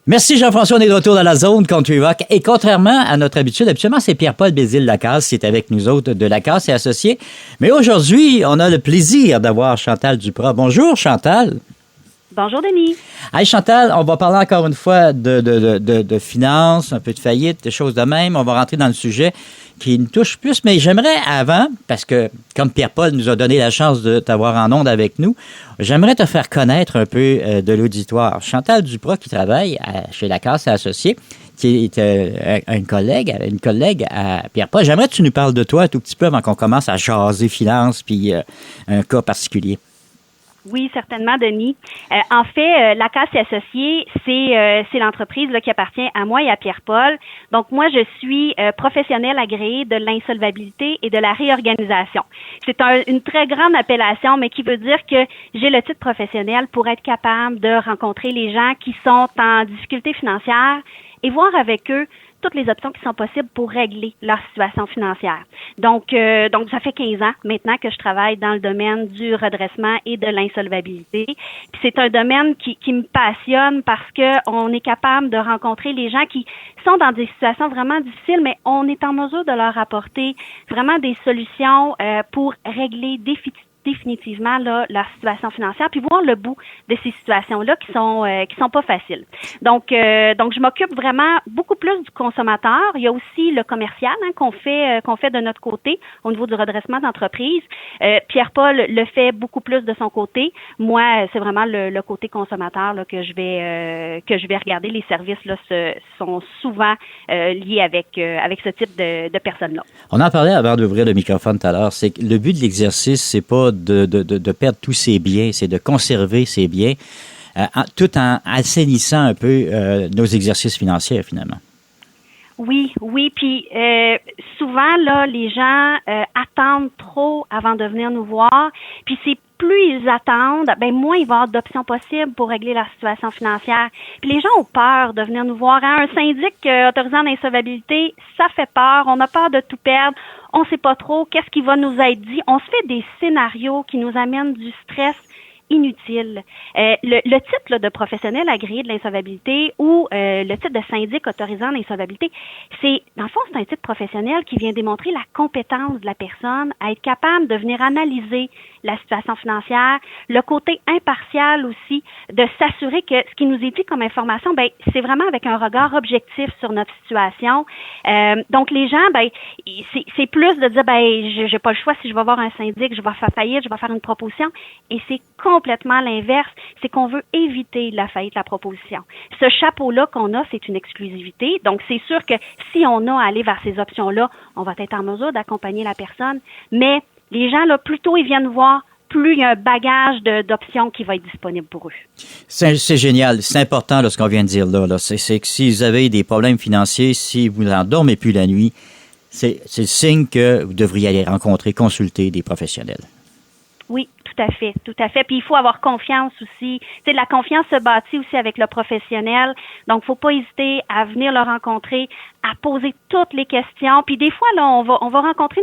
Merci Jean-François, on est de retour dans la zone Country Rock. Et contrairement à notre habitude, habituellement c'est Pierre-Paul Bézile-Lacasse qui est avec nous autres de Lacasse et Associés. Mais aujourd'hui, on a le plaisir d'avoir Chantal Duprat. Bonjour Chantal. Bonjour Denis. Hey Chantal, on va parler encore une fois de finances, un peu de faillite, des choses de même. On va rentrer dans le sujet qui nous touche plus, mais j'aimerais avant, parce que comme Pierre-Paul nous a donné la chance de t'avoir en onde avec nous, j'aimerais te faire connaître un peu de l'auditoire. Chantal Duprat qui travaille chez Lacasse et Associés, qui est une collègue à Pierre-Paul. J'aimerais que tu nous parles de toi un tout petit peu avant qu'on commence à jaser finances puis un cas particulier. Oui, certainement, Denis. En fait, Lacasse et Associés, c'est l'entreprise là, qui appartient à moi et à Pierre-Paul. Donc, moi, je suis professionnelle agréée de l'insolvabilité et de la réorganisation. C'est une très grande appellation, mais qui veut dire que j'ai le titre professionnel pour être capable de rencontrer les gens qui sont en difficulté financière et voir avec eux toutes les options qui sont possibles pour régler leur situation financière. Donc ça fait 15 ans maintenant que je travaille dans le domaine du redressement et de l'insolvabilité. Puis c'est un domaine qui me passionne parce que on est capable de rencontrer les gens qui sont dans des situations vraiment difficiles, mais on est en mesure de leur apporter vraiment des solutions pour régler définitivement là leur situation financière, puis voir le bout de ces situations-là qui sont pas faciles. Donc je m'occupe vraiment beaucoup plus du consommateur. Il y a aussi le commercial qu'on fait de notre côté au niveau du redressement d'entreprise. Pierre-Paul le fait beaucoup plus de son côté. Moi, c'est vraiment le côté consommateur là, que je vais regarder. Les services là sont souvent liés avec ce type de personnes-là. On en parlait avant d'ouvrir le microphone tout à l'heure. C'est que le but de l'exercice, c'est pas de perdre tous ses biens, c'est de conserver ses biens tout en assainissant un peu nos exercices financiers, finalement. Oui, puis souvent, là, les gens attendent trop avant de venir nous voir, puis c'est plus ils attendent, moins il va y avoir d'options possibles pour régler la situation financière. Puis les gens ont peur de venir nous voir. Hein? Un syndic autorisé en insolvabilité, ça fait peur. On a peur de tout perdre. On ne sait pas trop qu'est-ce qui va nous être dit. On se fait des scénarios qui nous amènent du stress inutile. Le titre là, de professionnel agréé de l'insolvabilité ou le titre de syndic autorisant l'insolvabilité, dans le fond, c'est un titre professionnel qui vient démontrer la compétence de la personne à être capable de venir analyser la situation financière, le côté impartial aussi, de s'assurer que ce qui nous est dit comme information, c'est vraiment avec un regard objectif sur notre situation. Donc les gens, c'est plus de dire, j'ai pas le choix si je vais voir un syndic, je vais faire faillite, je vais faire une proposition, et c'est complètement l'inverse, c'est qu'on veut éviter la faillite, la proposition. Ce chapeau-là qu'on a, c'est une exclusivité. Donc, c'est sûr que si on a à aller vers ces options-là, on va être en mesure d'accompagner la personne. Mais les gens, là, plus tôt ils viennent voir, plus il y a un bagage d'options qui va être disponible pour eux. C'est génial. C'est important là, ce qu'on vient de dire là. C'est que si vous avez des problèmes financiers, si vous n'en dormez plus la nuit, c'est le signe que vous devriez aller rencontrer, consulter des professionnels. Oui, tout à fait. Puis il faut avoir confiance aussi. Tu sais, la confiance se bâtit aussi avec le professionnel. Donc, faut pas hésiter à venir le rencontrer, à poser toutes les questions. Puis des fois, là, on va rencontrer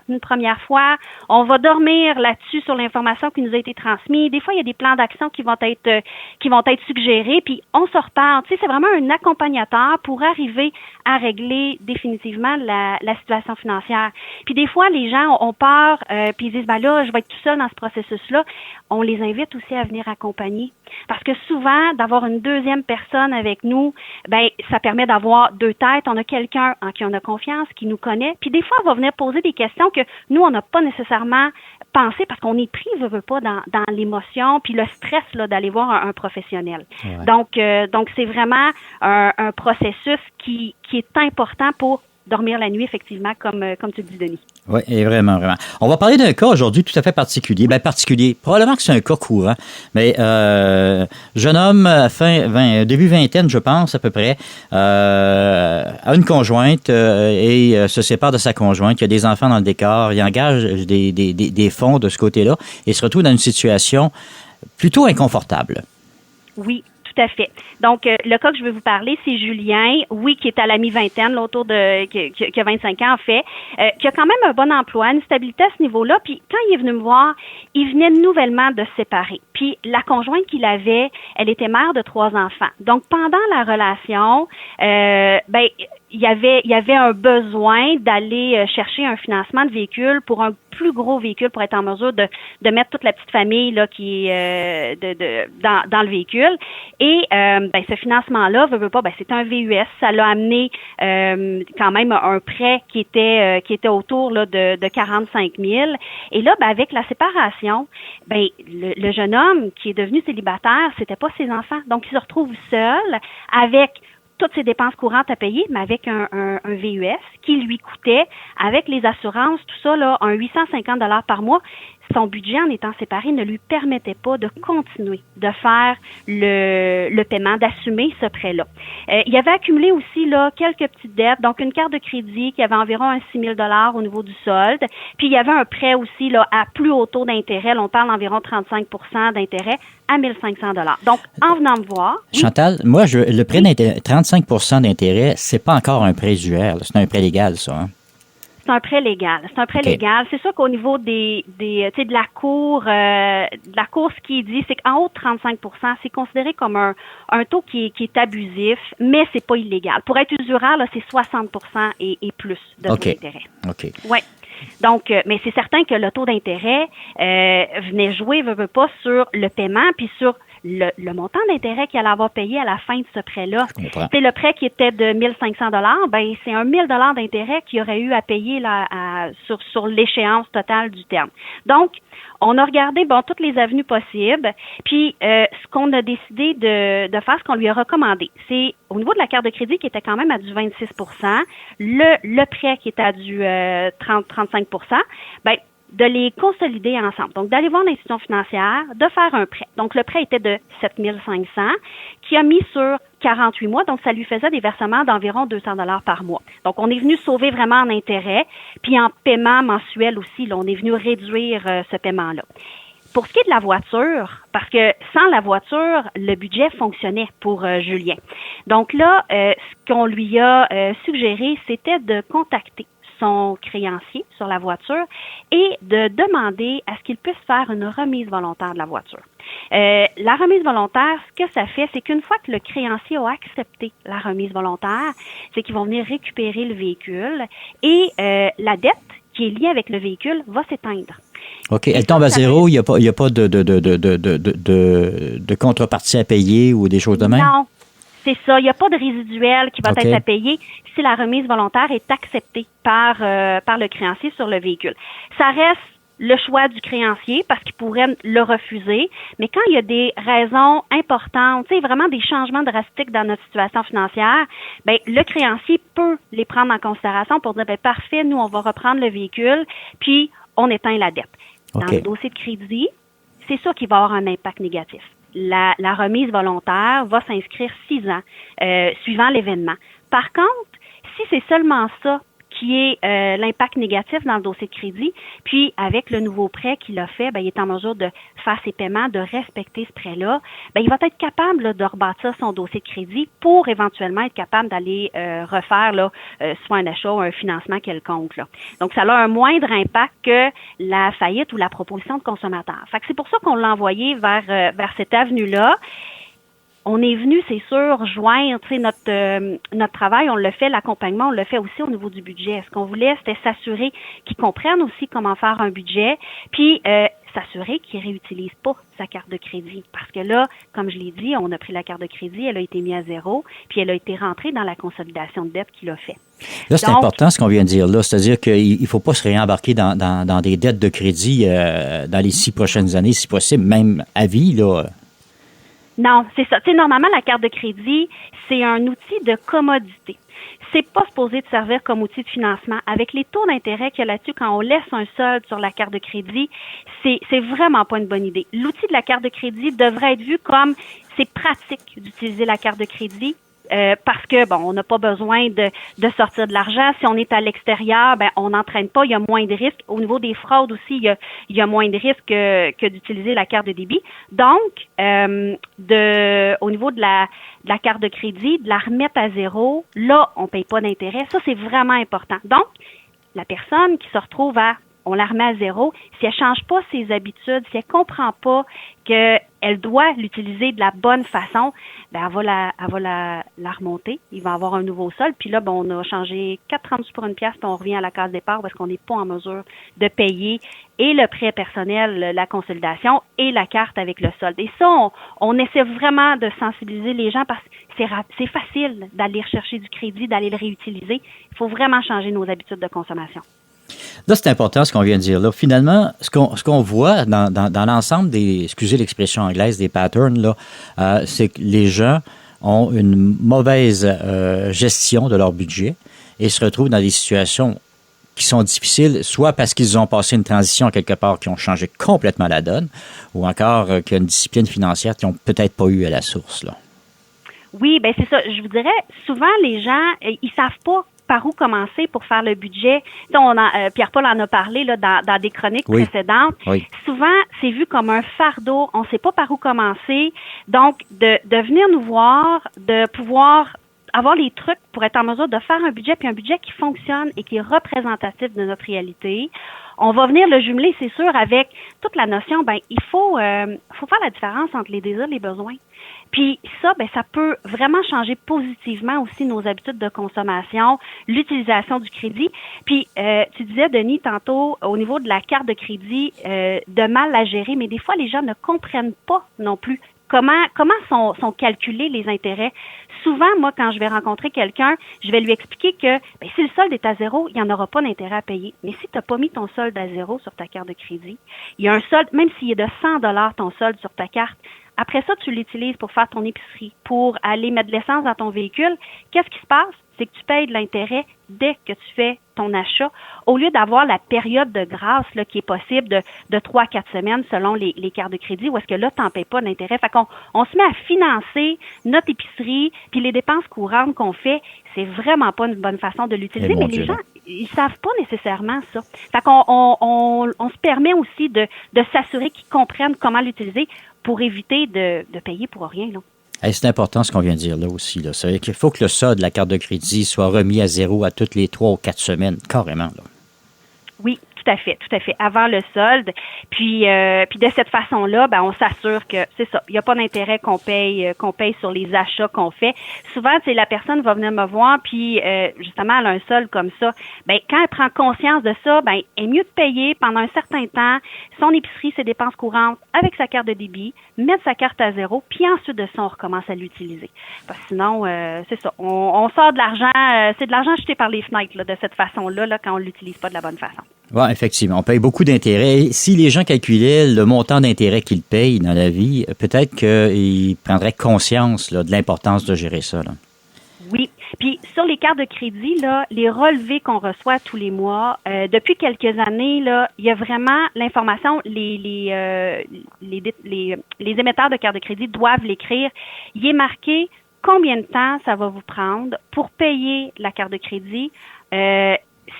une première fois. On va dormir là-dessus sur l'information qui nous a été transmise. Des fois, il y a des plans d'action qui vont être suggérés. Puis on se reparle. Tu sais, c'est vraiment un accompagnateur pour arriver à régler définitivement la situation financière. Puis des fois, les gens ont peur, puis ils disent, là, je vais être tout seul dans ce processus-là. On les invite aussi à venir accompagner. Parce que souvent, d'avoir une deuxième personne avec nous, ça permet d'avoir deux têtes. On a quelqu'un en qui on a confiance, qui nous connaît. Puis des fois, on va venir poser des questions que nous, on n'a pas nécessairement pensé parce qu'on est pris, veut pas, dans l'émotion, puis le stress là d'aller voir un professionnel. Ouais. Donc c'est vraiment un processus qui est important pour dormir la nuit, effectivement, comme tu dis, Denis. Oui, et vraiment. On va parler d'un cas aujourd'hui tout à fait particulier. Particulier. Probablement que c'est un cas courant, mais jeune homme, début vingtaine, je pense, à peu près, a une conjointe et se sépare de sa conjointe. Il y a des enfants dans le décor. Il engage des fonds de ce côté-là et se retrouve dans une situation plutôt inconfortable. Oui. tout à fait. Donc, le cas que je vais vous parler, c'est Julien, oui, qui est à la mi-vingtaine, là, autour de qui a 25 ans, en fait, qui a quand même un bon emploi, une stabilité à ce niveau-là. Puis, quand il est venu me voir, il venait nouvellement de se séparer. Puis, la conjointe qu'il avait, elle était mère de 3 enfants. Donc, pendant la relation, il y avait un besoin d'aller chercher un financement de véhicule pour un plus gros véhicule pour être en mesure de mettre toute la petite famille là qui est dans le véhicule. Et ce financement-là, veut pas, c'est un VUS. Ça l'a amené quand même un prêt qui était autour là de 45 000. Et là, avec la séparation, le jeune homme qui est devenu célibataire, c'était pas ses enfants. Donc, il se retrouve seul avec toutes ses dépenses courantes à payer, mais avec un VUS qui lui coûtait, avec les assurances, tout ça, là, un 850 $ par mois. Son budget, en étant séparé, ne lui permettait pas de continuer de faire le paiement, d'assumer ce prêt-là. Il avait accumulé aussi là quelques petites dettes, donc une carte de crédit qui avait environ un 6 000 $ au niveau du solde. Puis il y avait un prêt aussi là à plus haut taux d'intérêt. Là, on parle d'environ 35 % d'intérêt à 1 500 $. Donc, en venant me voir... Chantal, moi, le prêt d'intérêt, 35 % d'intérêt, c'est pas encore un prêt usuel. C'est un prêt légal, ça, hein? C'est un prêt légal. C'est un prêt légal. C'est sûr qu'au niveau de la cour, ce qui est dit, c'est qu'en haut de 35 %, c'est considéré comme un taux qui est abusif, mais c'est pas illégal. Pour être usuraire, là, c'est 60 % et plus de taux d'intérêt. OK. Ouais. Donc, mais c'est certain que le taux d'intérêt venait jouer, veut pas, sur le paiement, puis sur le montant d'intérêt qu'il allait avoir payé à la fin de ce prêt-là. C'est le prêt qui était de 1 500 $, c'est un 1 000 $ d'intérêt qu'il aurait eu à payer là, sur l'échéance totale du terme. Donc, on a regardé toutes les avenues possibles, puis ce qu'on a décidé de faire, ce qu'on lui a recommandé, c'est au niveau de la carte de crédit qui était quand même à du 26 %, le prêt qui était à du 30-35 %, de les consolider ensemble. Donc, d'aller voir l'institution financière, de faire un prêt. Donc, le prêt était de 7 500 qui a mis sur 48 mois. Donc, ça lui faisait des versements d'environ 200 $ par mois. Donc, on est venu sauver vraiment en intérêt. Puis, en paiement mensuel aussi, là, on est venu réduire ce paiement-là. Pour ce qui est de la voiture, parce que sans la voiture, le budget fonctionnait pour Julien. Donc là, ce qu'on lui a suggéré, c'était de contacter son créancier sur la voiture et de demander à ce qu'il puisse faire une remise volontaire de la voiture. La remise volontaire, ce que ça fait, c'est qu'une fois que le créancier a accepté la remise volontaire, c'est qu'ils vont venir récupérer le véhicule et la dette qui est liée avec le véhicule va s'éteindre. OK. Elle tombe à zéro, il n'y a pas de contrepartie à payer ou des choses de même? Non. C'est ça. Il n'y a pas de résiduel qui va être à payer si la remise volontaire est acceptée par le créancier sur le véhicule. Ça reste le choix du créancier parce qu'il pourrait le refuser. Mais quand il y a des raisons importantes, tu sais, vraiment des changements drastiques dans notre situation financière, le créancier peut les prendre en considération pour dire, parfait, nous, on va reprendre le véhicule, puis on éteint la dette. Dans le dossier de crédit, c'est ça qui va avoir un impact négatif. La remise volontaire va s'inscrire 6 ans suivant l'événement. Par contre, si c'est seulement ça qui est l'impact négatif dans le dossier de crédit, puis avec le nouveau prêt qu'il a fait, il est en mesure de faire ses paiements, de respecter ce prêt-là, il va être capable là, de rebâtir son dossier de crédit pour éventuellement être capable d'aller refaire là, soit un achat ou un financement quelconque. Là. Donc, ça a un moindre impact que la faillite ou la proposition de consommateur. Fait que c'est pour ça qu'on l'a envoyé vers cette avenue-là. On est venu, c'est sûr, joindre notre travail, on le fait, l'accompagnement, on le fait aussi au niveau du budget. Ce qu'on voulait, c'était s'assurer qu'ils comprennent aussi comment faire un budget, puis s'assurer qu'ils ne réutilisent pas sa carte de crédit. Parce que là, comme je l'ai dit, on a pris la carte de crédit, elle a été mise à zéro, puis elle a été rentrée dans la consolidation de dette qu'il a fait. Là, c'est important ce qu'on vient de dire là, c'est-à-dire qu'il ne faut pas se réembarquer dans des dettes de crédit dans les 6 prochaines années, si possible, même à vie, là. Non, c'est ça. Tu sais, normalement, la carte de crédit, c'est un outil de commodité. C'est pas supposé de servir comme outil de financement. Avec les taux d'intérêt qu'il y a là-dessus, quand on laisse un solde sur la carte de crédit, c'est vraiment pas une bonne idée. L'outil de la carte de crédit devrait être vu comme c'est pratique d'utiliser la carte de crédit. parce que, bon, on n'a pas besoin de sortir de l'argent. Si on est à l'extérieur, ben on n'entraîne pas, il y a moins de risques. Au niveau des fraudes aussi, il y a moins de risques que d'utiliser la carte de débit. Donc, au niveau de la carte de crédit, de la remettre à zéro, là, on paye pas d'intérêt. Ça, c'est vraiment important. Donc, la personne qui se retrouve on la remet à zéro, si elle change pas ses habitudes, si elle comprend pas qu'elle doit l'utiliser de la bonne façon, ben elle va la remonter. Il va avoir un nouveau solde. Puis là, ben, on a changé 4,30 pour une pièce, puis on revient à la case départ parce qu'on n'est pas en mesure de payer et le prêt personnel, la consolidation et la carte avec le solde. Et ça, on essaie vraiment de sensibiliser les gens parce que c'est facile d'aller rechercher du crédit, d'aller le réutiliser. Il faut vraiment changer nos habitudes de consommation. Là, c'est important ce qu'on vient de dire. Là, finalement, ce qu'on voit dans l'ensemble des, excusez l'expression anglaise, des patterns, là, c'est que les gens ont une mauvaise gestion de leur budget et se retrouvent dans des situations qui sont difficiles, soit parce qu'ils ont passé une transition quelque part qui ont changé complètement la donne, ou encore qu'il y a une discipline financière qu'ils n'ont peut-être pas eu à la source, là. Oui, ben c'est ça. Je vous dirais, souvent les gens, ils savent pas par où commencer pour faire le budget. Pierre-Paul en a parlé là, dans des chroniques précédentes. Oui. Souvent, c'est vu comme un fardeau. On ne sait pas par où commencer. Donc, de venir nous voir, de pouvoir avoir les trucs pour être en mesure de faire un budget, puis un budget qui fonctionne et qui est représentatif de notre réalité. On va venir le jumeler, c'est sûr, avec toute la notion, il faut faire la différence entre les désirs et les besoins. Puis ça, ça peut vraiment changer positivement aussi nos habitudes de consommation, l'utilisation du crédit. Puis tu disais, Denis, tantôt, au niveau de la carte de crédit, de mal à gérer, mais des fois, les gens ne comprennent pas non plus comment sont calculés les intérêts. Souvent, moi, quand je vais rencontrer quelqu'un, je vais lui expliquer que si le solde est à zéro, il n'y en aura pas d'intérêt à payer. Mais si tu n'as pas mis ton solde à zéro sur ta carte de crédit, il y a un solde, même s'il est de 100 $ ton solde sur ta carte, après ça, tu l'utilises pour faire ton épicerie, pour aller mettre de l'essence dans ton véhicule. Qu'est-ce qui se passe? C'est que tu payes de l'intérêt dès que tu fais ton achat, au lieu d'avoir la période de grâce là, qui est possible de 3 à 4 semaines selon les cartes de crédit, où est-ce que là, tu n'en payes pas d'intérêt. Fait qu'on se met à financer notre épicerie, puis les dépenses courantes qu'on fait, c'est vraiment pas une bonne façon de l'utiliser, mais les gens, ils savent pas nécessairement ça. Fait qu'on on se permet aussi de s'assurer qu'ils comprennent comment l'utiliser pour éviter de payer pour rien, là. Hey, c'est important ce qu'on vient de dire là aussi. Là. C'est qu'il faut que le solde de la carte de crédit soit remis à zéro à toutes les 3 ou 4 semaines, carrément. Là. Oui, tout à fait, avant le solde. Puis de cette façon-là, on s'assure que c'est ça. Il n'y a pas d'intérêt qu'on paye sur les achats qu'on fait. Souvent, la personne va venir me voir, puis justement, elle a un solde comme ça. Quand elle prend conscience de ça, elle est mieux de payer pendant un certain temps son épicerie, ses dépenses courantes avec sa carte de débit, mettre sa carte à zéro, puis ensuite de ça, on recommence à l'utiliser. Parce que sinon, c'est ça. On sort de l'argent, c'est de l'argent jeté par les fenêtres là, de cette façon-là, là, quand on l'utilise pas de la bonne façon. Oui, effectivement. On paye beaucoup d'intérêts. Si les gens calculaient le montant d'intérêt qu'ils payent dans la vie, peut-être qu'ils prendraient conscience là, de l'importance de gérer ça. Là. Oui. Puis sur les cartes de crédit, là, les relevés qu'on reçoit tous les mois, depuis quelques années, là, il y a vraiment l'information. Les émetteurs de cartes de crédit doivent l'écrire. Il est marqué combien de temps ça va vous prendre pour payer la carte de crédit.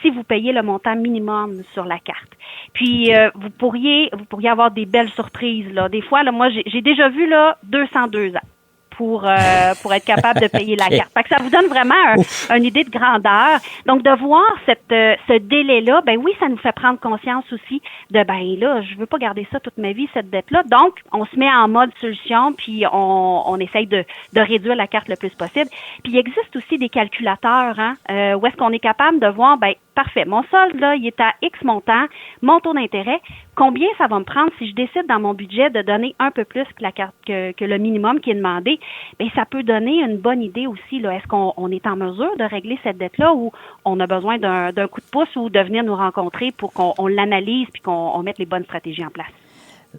Si vous payez le montant minimum sur la carte. Puis vous pourriez avoir des belles surprises là. Des fois là, moi j'ai déjà vu là 202 ans pour être capable de payer la carte. Fait que ça vous donne vraiment une idée de grandeur. Donc de voir ce délai-là, oui, ça nous fait prendre conscience aussi de là, je veux pas garder ça toute ma vie, cette dette-là. Donc, on se met en mode solution, puis on essaye de réduire la carte le plus possible. Puis il existe aussi des calculateurs, où est-ce qu'on est capable de voir, parfait, mon solde, là, il est à X montant, mon taux d'intérêt, combien ça va me prendre si je décide dans mon budget de donner un peu plus que la carte que le minimum qui est demandé, ça peut donner une bonne idée aussi, là. Est-ce qu'on est en mesure de régler cette dette-là ou on a besoin d'un coup de pouce ou de venir nous rencontrer pour qu'on l'analyse puis qu'on mette les bonnes stratégies en place?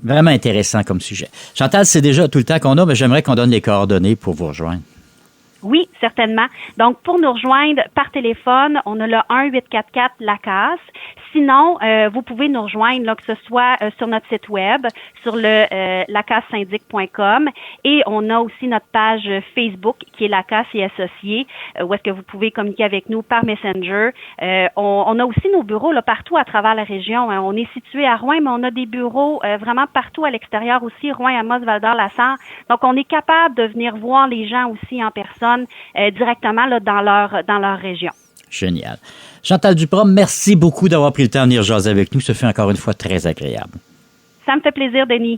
Vraiment intéressant comme sujet. Chantal, c'est déjà tout le temps qu'on a, mais j'aimerais qu'on donne les coordonnées pour vous rejoindre. Oui, certainement. Donc, pour nous rejoindre par téléphone, on a le 1-844-LACASSE. Sinon, vous pouvez nous rejoindre, là, que ce soit sur notre site web, sur le lacassesyndic.com, et on a aussi notre page Facebook qui est LACASSE et Associés, où est-ce que vous pouvez communiquer avec nous par Messenger. On a aussi nos bureaux là partout à travers la région. On est situé à Rouyn, mais on a des bureaux vraiment partout à l'extérieur aussi, Rouyn, Amos, Val-d'Or, La Sarre. Donc, on est capable de venir voir les gens aussi en personne directement là, dans leur région. Génial. Chantal Duprat, merci beaucoup d'avoir pris le temps de venir jaser avec nous. Ce fut encore une fois très agréable. Ça me fait plaisir, Denis.